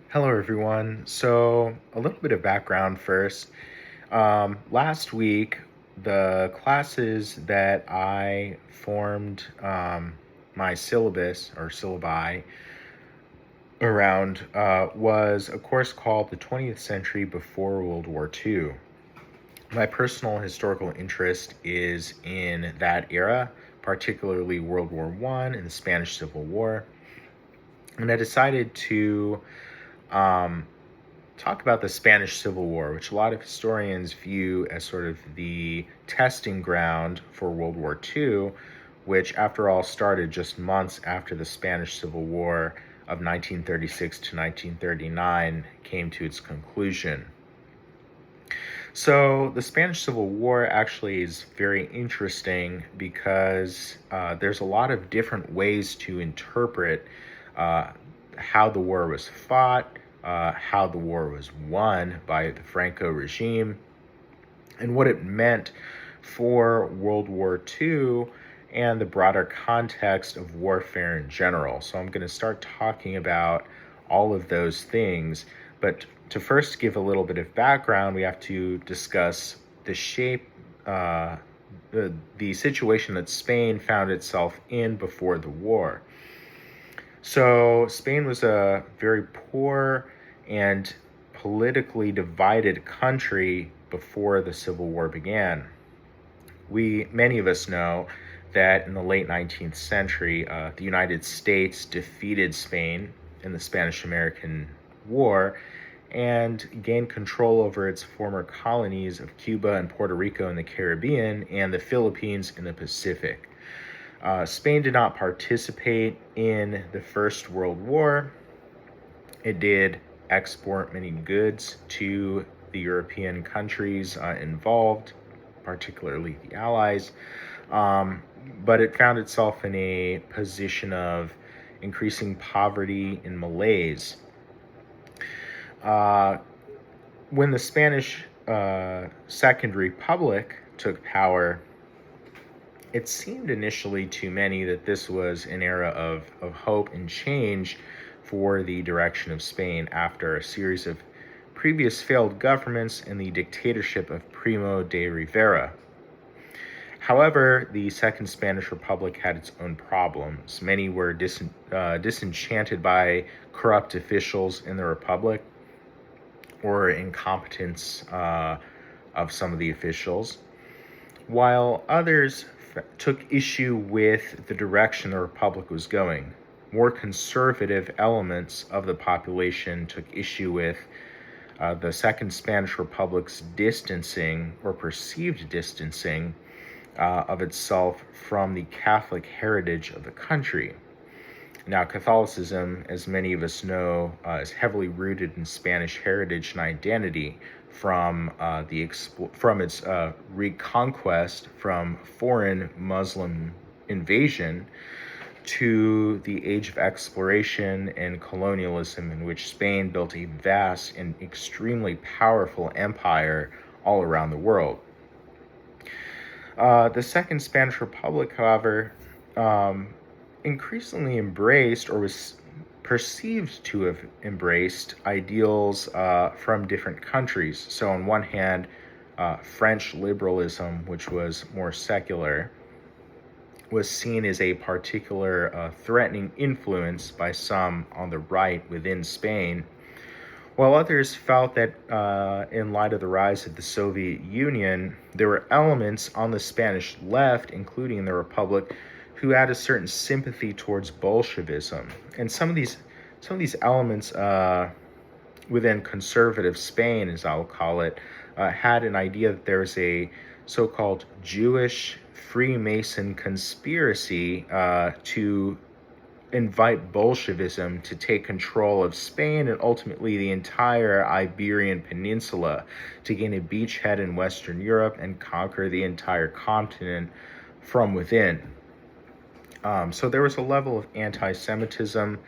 Hello, everyone. So, a little bit of background first. Last week, the classes that I formed my syllabus or syllabi around was a course called The 20th Century Before World War II. My personal historical interest is in that era, particularly World War I and the Spanish Civil War. And I decided to um, talk about the Spanish Civil War, which a lot of historians view as sort of the testing ground for World War II, which, after all, started just months after the Spanish Civil War of 1936 to 1939 came to its conclusion. So, the Spanish Civil War actually is very interesting because there's a lot of different ways to interpret uh, how the war was fought, how the war was won by the Franco regime, and what it meant for World War II and the broader context of warfare in general. So I'm going to start talking about all of those things. But to first give a little bit of background, we have to discuss the shape, the situation that Spain found itself in before the war. So Spain was a very poor and politically divided country before the Civil War began. Many of us know that in the late 19th century, the United States defeated Spain in the Spanish-American War and gained control over its former colonies of Cuba and Puerto Rico in the Caribbean and the Philippines in the Pacific. Spain did not participate in the First World War. It did export many goods to the European countries involved, particularly the Allies, um, but it found itself in a position of increasing poverty and malaise. Uh, when the Spanish Second Republic took power, it seemed initially to many that this was an era of hope and change for the direction of Spain after a series of previous failed governments and the dictatorship of Primo de Rivera. However, the Second Spanish Republic had its own problems. Many were disenchanted by corrupt officials in the Republic or incompetence of some of the officials, while others took issue with the direction the Republic was going. More conservative elements of the population took issue with the Second Spanish Republic's distancing or perceived distancing of itself from the Catholic heritage of the country. Now, Catholicism, as many of us know, is heavily rooted in Spanish heritage and identity from its reconquest from foreign Muslim invasion to the age of exploration and colonialism, in which Spain built a vast and extremely powerful empire all around the world. The Second Spanish Republic, however, increasingly embraced or was perceived to have embraced ideals from different countries. So, on one hand, French liberalism, which was more secular, was seen as a particular threatening influence by some on the right within Spain, while others felt that in light of the rise of the Soviet Union, there were elements on the Spanish left, including the Republic, who had a certain sympathy towards Bolshevism. And some of these elements within conservative Spain, as I'll call it, had an idea that there was a so-called Jewish Freemason conspiracy to invite Bolshevism to take control of Spain and ultimately the entire Iberian Peninsula, to gain a beachhead in Western Europe and conquer the entire continent from within. So there was a level of anti-Semitism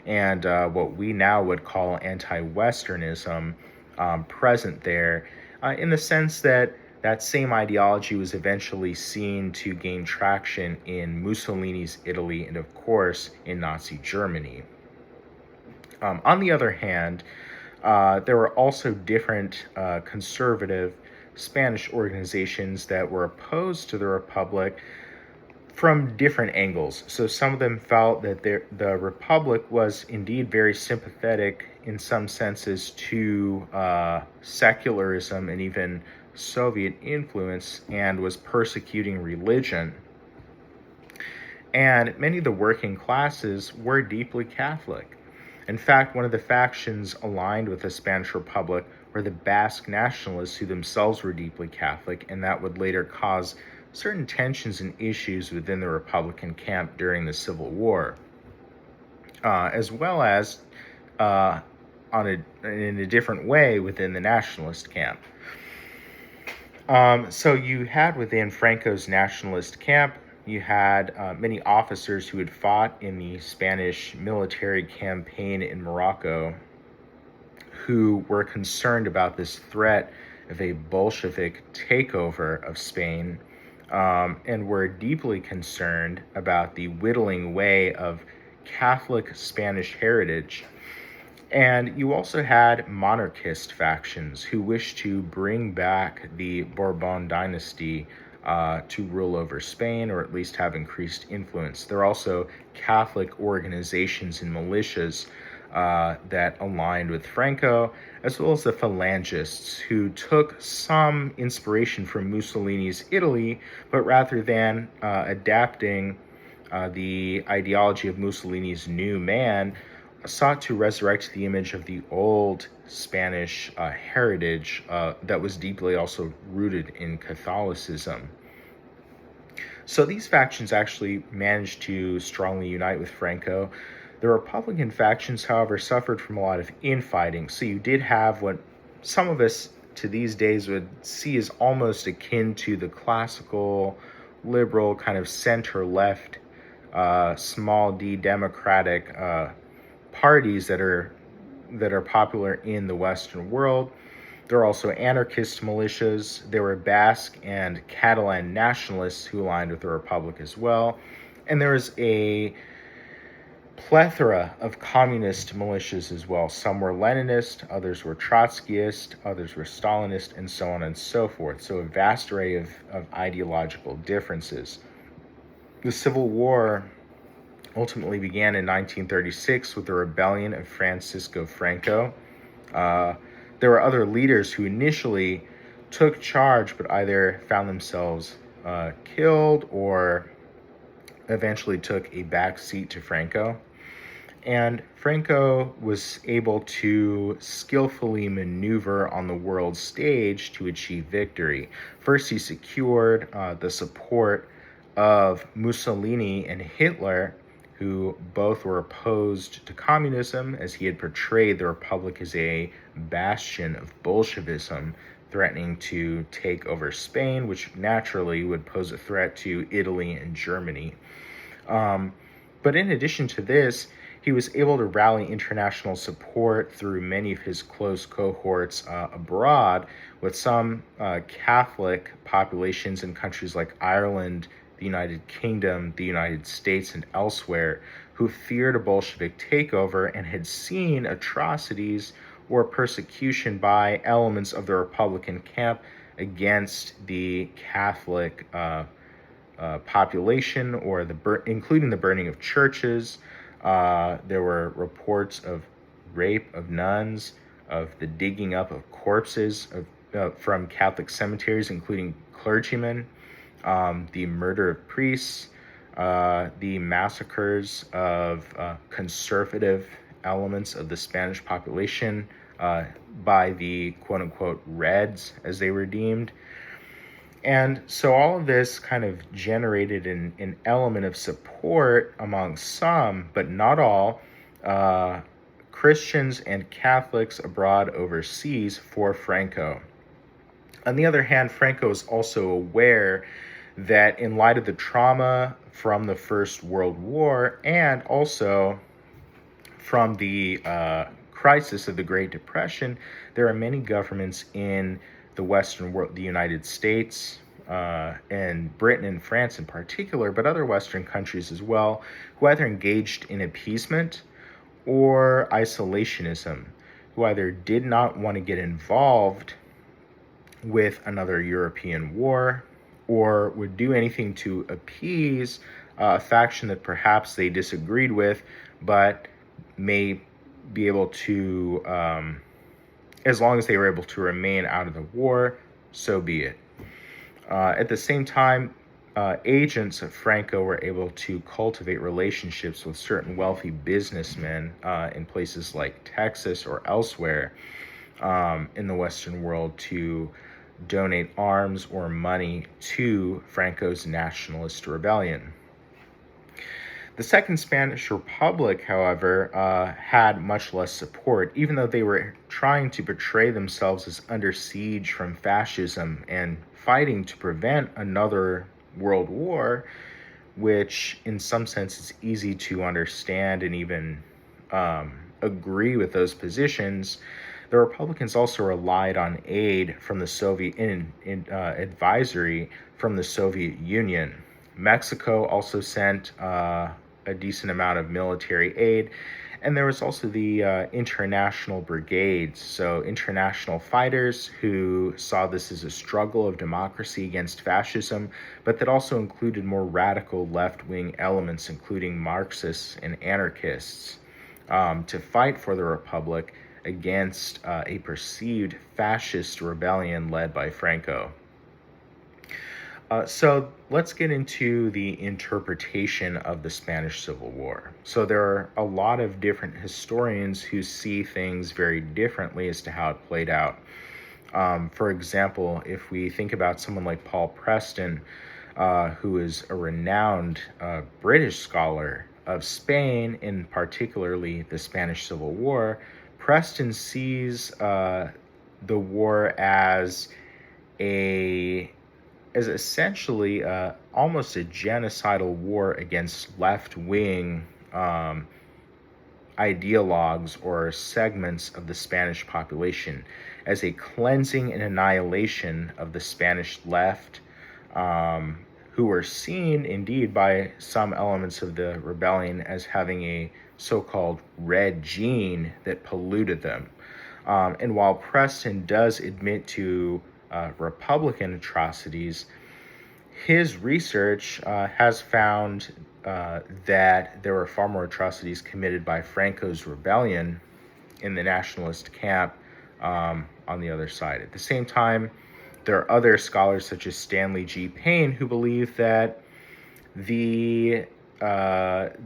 and what we now would call anti-Westernism present there, in the sense that that same ideology was eventually seen to gain traction in Mussolini's Italy and, of course, in Nazi Germany. On the other hand, there were also different conservative Spanish organizations that were opposed to the Republic from different angles. So some of them felt that the Republic was indeed very sympathetic in some senses to secularism and even Soviet influence and was persecuting religion. And many of the working classes were deeply Catholic. In fact, one of the factions aligned with the Spanish Republic were the Basque nationalists, who themselves were deeply Catholic, and that would later cause certain tensions and issues within the Republican camp during the Civil War, as well as in a different way within the nationalist camp. So you had within Franco's nationalist camp, you had many officers who had fought in the Spanish military campaign in Morocco who were concerned about this threat of a Bolshevik takeover of Spain, and were deeply concerned about the whittling away of Catholic Spanish heritage. And you also had monarchist factions who wished to bring back the Bourbon dynasty to rule over Spain, or at least have increased influence. There are also Catholic organizations and militias that aligned with Franco, as well as the Phalangists, who took some inspiration from Mussolini's Italy, but rather than adapting the ideology of Mussolini's new man, sought to resurrect the image of the old Spanish heritage that was deeply also rooted in Catholicism. So these factions actually managed to strongly unite with Franco. The Republican factions, however, suffered from a lot of infighting. So you did have what some of us to these days would see as almost akin to the classical liberal kind of center-left small d democratic parties that are popular in the Western world. There are also anarchist militias. There were Basque and Catalan nationalists who aligned with the Republic as well. And there was a plethora of communist militias as well. Some were Leninist, others were Trotskyist, others were Stalinist, and so on and so forth. So a vast array of ideological differences. The Civil War ultimately began in 1936 with the rebellion of Francisco Franco. There were other leaders who initially took charge, but either found themselves killed or eventually took a back seat to Franco. And Franco was able to skillfully maneuver on the world stage to achieve victory. First, he secured the support of Mussolini and Hitler, who both were opposed to communism, as he had portrayed the Republic as a bastion of Bolshevism, threatening to take over Spain, which naturally would pose a threat to Italy and Germany. But in addition to this, he was able to rally international support through many of his close cohorts abroad, with some Catholic populations in countries like Ireland, the United Kingdom, the United States, and elsewhere, who feared a Bolshevik takeover and had seen atrocities or persecution by elements of the Republican camp against the Catholic population, or including the burning of churches. There were reports of rape of nuns, of the digging up of corpses from Catholic cemeteries, including clergymen, the murder of priests, the massacres of conservative elements of the Spanish population by the quote-unquote Reds, as they were deemed. And so all of this kind of generated an element of support among some, but not all, Christians and Catholics abroad overseas for Franco. On the other hand, Franco is also aware that in light of the trauma from the First World War, and also from the crisis of the Great Depression, there are many governments in the Western world, the United States, and Britain and France in particular, but other Western countries as well, who either engaged in appeasement or isolationism, who either did not want to get involved with another European war or would do anything to appease a faction that perhaps they disagreed with, but may be able to, as long as they were able to remain out of the war, so be it. At the same time, agents of Franco were able to cultivate relationships with certain wealthy businessmen in places like Texas or elsewhere in the Western world to donate arms or money to Franco's nationalist rebellion. The Second Spanish Republic, however, had much less support, even though they were trying to portray themselves as under siege from fascism and fighting to prevent another world war, which in some sense is easy to understand and even agree with those positions. The Republicans also relied on aid from the Soviet advisory from the Soviet Union. Mexico also sent a decent amount of military aid, and there was also the international brigades, so international fighters who saw this as a struggle of democracy against fascism, but that also included more radical left-wing elements, including Marxists and anarchists, to fight for the Republic against a perceived fascist rebellion led by Franco. So let's get into the interpretation of the Spanish Civil War. So there are a lot of different historians who see things very differently as to how it played out. For example, if we think about someone like Paul Preston, who is a renowned British scholar of Spain, and particularly the Spanish Civil War, Preston sees the war as essentially almost a genocidal war against left-wing ideologues or segments of the Spanish population, as a cleansing and annihilation of the Spanish left, who were seen indeed by some elements of the rebellion as having a so-called red gene that polluted them. And while Preston does admit to Republican atrocities, his research has found that there were far more atrocities committed by Franco's rebellion in the nationalist camp on the other side. At the same time, there are other scholars such as Stanley G. Payne who believe that the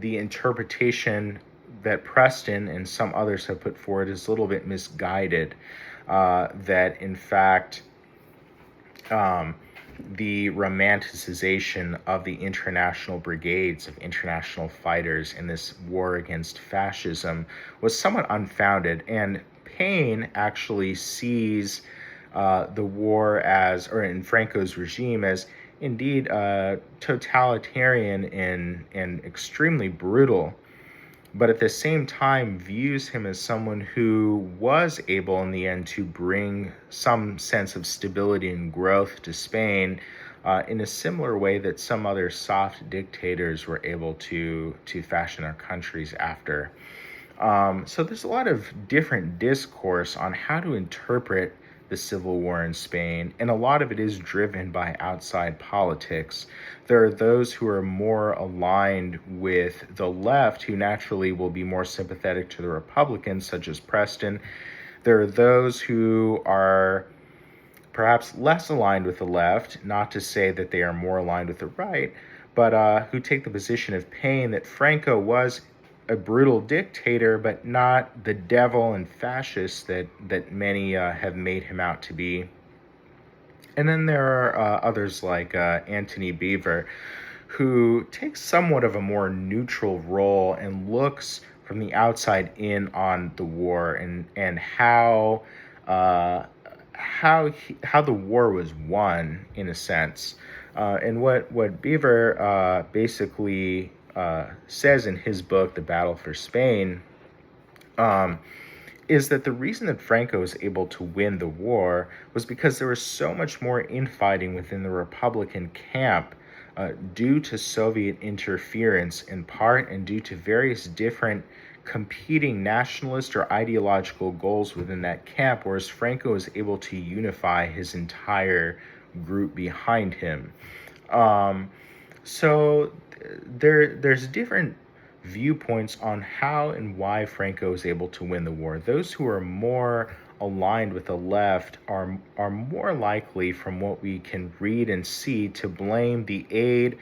interpretation that Preston and some others have put forward is a little bit misguided. That in fact, the romanticization of the international brigades of international fighters in this war against fascism was somewhat unfounded, and Payne actually sees the war as, or in Franco's regime, as indeed totalitarian and extremely brutal, but at the same time views him as someone who was able in the end to bring some sense of stability and growth to Spain in a similar way that some other soft dictators were able to fashion their countries after. So there's a lot of different discourse on how to interpret the Civil War in Spain, and a lot of it is driven by outside politics. There are those who are more aligned with the left, who naturally will be more sympathetic to the Republicans, such as Preston. There are those who are perhaps less aligned with the left, not to say that they are more aligned with the right, but who take the position of Payne that Franco was a brutal dictator, but not the devil and fascist that many have made him out to be. And then there are others like Antony Beevor, who takes somewhat of a more neutral role and looks from the outside in on the war and how the war was won in a sense. And what Beevor basically says in his book, The Battle for Spain, is that the reason that Franco was able to win the war was because there was so much more infighting within the Republican camp due to Soviet interference in part, and due to various different competing nationalist or ideological goals within that camp, whereas Franco was able to unify his entire group behind him. Um, so there's different viewpoints on how and why Franco was able to win the war. Those who are more aligned with the left are more likely, from what we can read and see, to blame the aid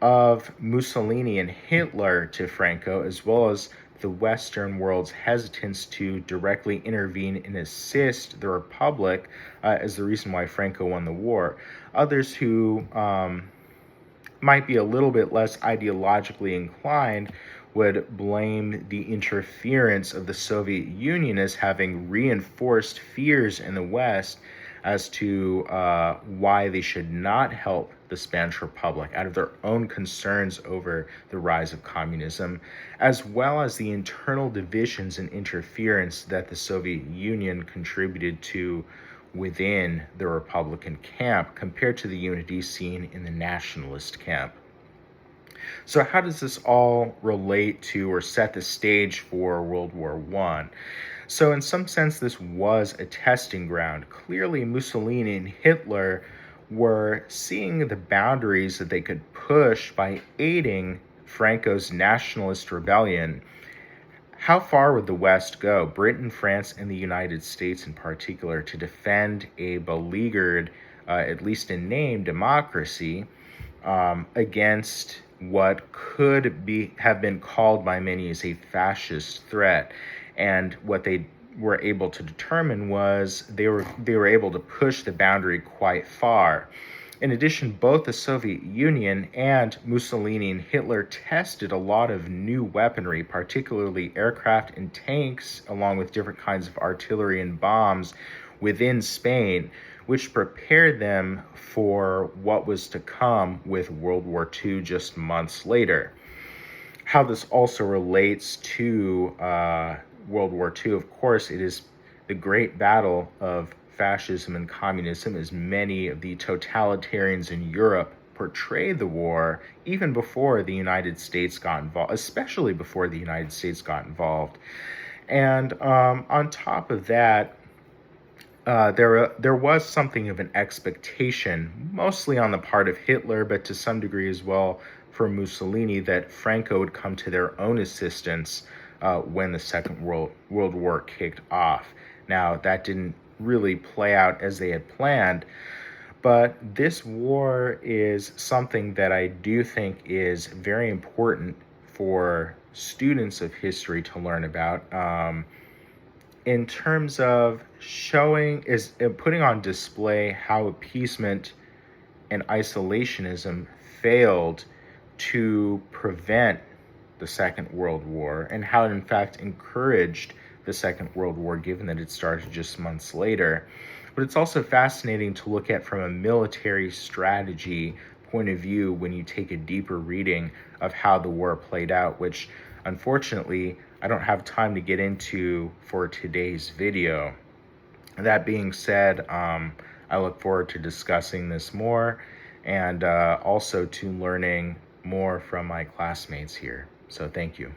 of Mussolini and Hitler to Franco, as well as the Western world's hesitance to directly intervene and assist the Republic as the reason why Franco won the war. Others who might be a little bit less ideologically inclined would blame the interference of the Soviet Union as having reinforced fears in the West as to why they should not help the Spanish Republic out of their own concerns over the rise of communism, as well as the internal divisions and interference that the Soviet Union contributed to within the Republican camp compared to the unity seen in the nationalist camp. So how does this all relate to or set the stage for World War I? So in some sense, this was a testing ground. Clearly, Mussolini and Hitler were seeing the boundaries that they could push by aiding Franco's nationalist rebellion. How far would the West go, Britain, France, and the United States in particular, to defend a beleaguered, at least in name, democracy against what could have been called by many as a fascist threat? And what they were able to determine was they were able to push the boundary quite far. In addition, both the Soviet Union and Mussolini and Hitler tested a lot of new weaponry, particularly aircraft and tanks, along with different kinds of artillery and bombs within Spain, which prepared them for what was to come with World War II just months later. How this also relates to World War II, of course, it is the great battle of fascism and communism, as many of the totalitarians in Europe portrayed the war even before the United States got involved, especially before the United States got involved. And on top of that, there was something of an expectation, mostly on the part of Hitler, but to some degree as well for Mussolini, that Franco would come to their own assistance when the Second World War kicked off. Now, that didn't really play out as they had planned, but this war is something that I do think is very important for students of history to learn about, in terms of putting on display how appeasement and isolationism failed to prevent the Second World War, and how it in fact encouraged the Second World War, given that it started just months later. But it's also fascinating to look at from a military strategy point of view when you take a deeper reading of how the war played out, which unfortunately I don't have time to get into for today's video. That being said, I look forward to discussing this more, and also to learning more from my classmates here. So thank you.